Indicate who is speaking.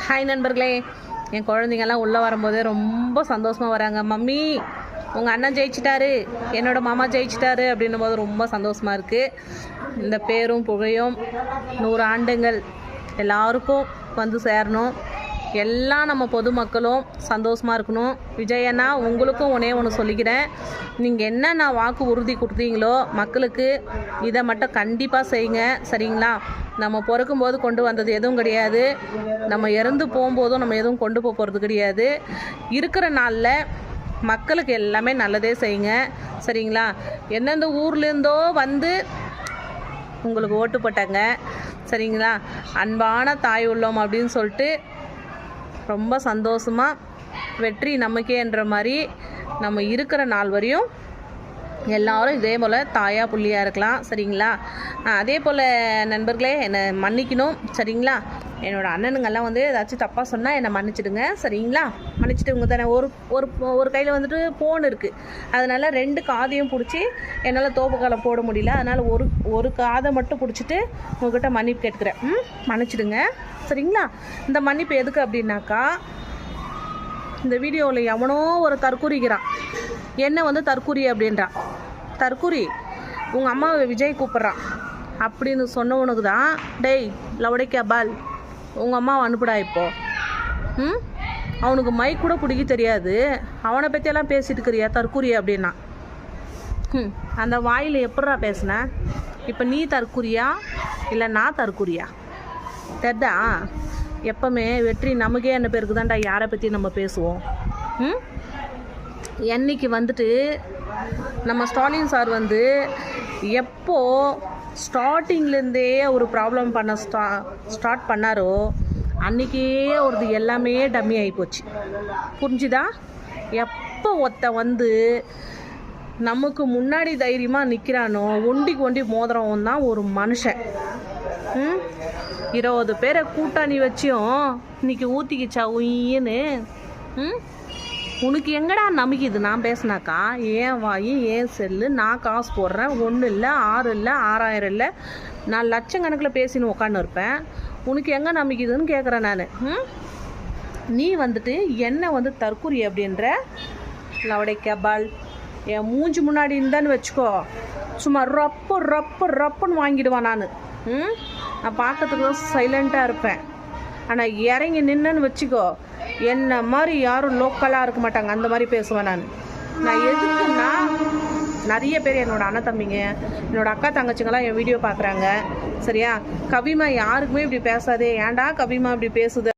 Speaker 1: Hi நண்பர்களே, என் குழந்தைங்கெல்லாம் உள்ளே வரும்போதே ரொம்ப சந்தோஷமாக வராங்க. மம்மி உங்கள் அண்ணன் ஜெயிச்சிட்டாரு, என்னோடய மாமா ஜெயிச்சிட்டாரு அப்படின்னும் போது ரொம்ப சந்தோஷமாக இருக்குது. இந்த பேரும் புகழும் 100 ஆண்டுகள் எல்லாருக்கும் வந்து சேரணும். எல்லாம் நம்ம பொதுமக்களும் சந்தோஷமாக இருக்கணும். விஜயண்ணா, உங்களுக்கும் ஒன்று சொல்லிக்கிறேன். நீங்கள் என்னென்ன வாக்கு உறுதி கொடுத்தீங்களோ மக்களுக்கு இதை மட்டும் கண்டிப்பாக செய்யுங்க, சரிங்களா? நம்ம பிறக்கும்போது கொண்டு வந்தது எதுவும் கிடையாது, நம்ம இறந்து போகும்போதும் நம்ம எதுவும் கொண்டு போகிறது கிடையாது. இருக்கிற நாளில் மக்களுக்கு எல்லாமே நல்லதே செய்யுங்க, சரிங்களா? எந்தெந்த ஊர்லேருந்தோ வந்து உங்களுக்கு ஓட்டு போட்டாங்க, சரிங்களா? அன்பான தாய் உள்ளோம் அப்படின்னு சொல்லிட்டு ரொம்ப சந்தோஷமாக வெற்றி நமக்கேன்ற மாதிரி நம்ம இருக்கிற நாள் வரையும் எல்லாரும் இதே போல் தாயா புள்ளியாக இருக்கலாம், சரிங்களா? அதே போல் நண்பர்களே, என்னை மன்னிக்கணும், சரிங்களா? என்னோடய அண்ணனுங்கெல்லாம் வந்து ஏதாச்சும் தப்பாக சொன்னால் என்னை மன்னிச்சிடுங்க, சரிங்களா? மன்னிச்சிட்டு இவங்க தானே ஒரு கையில் வந்துட்டு ஃபோன் இருக்குது, அதனால் 2 காதையும் பிடிச்சி என்னால் தோப்புக்காலை போட முடியல, அதனால் ஒரு காதை மட்டும் பிடிச்சிட்டு உங்கள்கிட்ட மன்னிப்பு கேட்குறேன். மன்னிச்சிடுங்க, சரிங்களா? இந்த மன்னிப்பு எதுக்கு அப்படின்னாக்கா, இந்த வீடியோவில் எவனோ ஒரு தற்கூறிக்கிறான், என்ன வந்து தற்கூரி அப்படின்றான். தற்கூரி உங்கள் அம்மாவை விஜய் கூப்பிட்றான் அப்படின்னு சொன்னவனுக்கு தான், டேய் லவடைக்கா பால், உங்கள் அம்மாவை அனுப்புடா இப்போது. அவனுக்கு மைக் கூட பிடிக்க தெரியாது, அவனை பற்றியெல்லாம் பேசிட்டு இருக்கிறியா தற்கூரி அப்படின்னா. அந்த வாயில் எப்படா பேசுன? இப்போ நீ தற்கூரியா இல்லை நான் தற்கூரியா? தெரிதா? எப்பவுமே வெற்றி நமக்கே என்ன பேருக்கு தான்டா யாரை பற்றி நம்ம பேசுவோம். என்னைக்கு வந்துட்டு நம்ம ஸ்டாலின் சார் வந்து எப்போ ஸ்டார்டிங்லேருந்தே ஒரு ப்ராப்ளம் பண்ண ஸ்டார்ட் பண்ணாரோ அன்றைக்கே ஒரு எல்லாமே டம்மி ஆகிப்போச்சு, புரிஞ்சுதா? எப்போ ஒருத்த வந்து நமக்கு முன்னாடி தைரியமாக நிற்கிறானோ ஒண்டிக்கு ஒண்டி மோதிரவன் தான் ஒரு மனுஷன். 20 பேரை கூட்டாணி வச்சியும் இன்னைக்கு ஊற்றிக்கிச்சா உயின்னு. உனக்கு எங்கடா நம்பிக்கைது நான் பேசினாக்கா? ஏன் வாயி ஏன் செல்லு, நான் காசு போடுறேன், 1 இல்லை 6 இல்லை 6000 இல்லை, நான் லட்சக்கணக்கில் பேசின்னு உட்காந்து இருப்பேன். உனக்கு எங்கே நம்பிக்கைதுன்னு கேட்குறேன் நான். நீ வந்துட்டு என்ன வந்து தற்கூரி அப்படின்ற லவடைக்கா பால் என் மூஞ்சி முன்னாடி இருந்தான்னு வச்சுக்கோ, சும்மா ரப்புன்னு வாங்கிடுவான். நான் பார்க்கறதுக்கு தான் சைலண்ட்டாக இருப்பேன், ஆனால் இறங்கி நின்னுன்னு வச்சுக்கோ, என்ன மாதிரி யாரும் லோக்கலாக இருக்க மாட்டாங்க, அந்த மாதிரி பேசுவேன் நான் எதுக்குன்னா, நிறைய பேர் என்னோடய அண்ணன் தம்பிங்க, என்னோடய அக்கா தங்கச்சிங்கெல்லாம் என் வீடியோ பார்க்குறாங்க, சரியா? கவிமா யாருக்குமே இப்படி பேசாதே, ஏன்டா கவிமா இப்படி பேசுது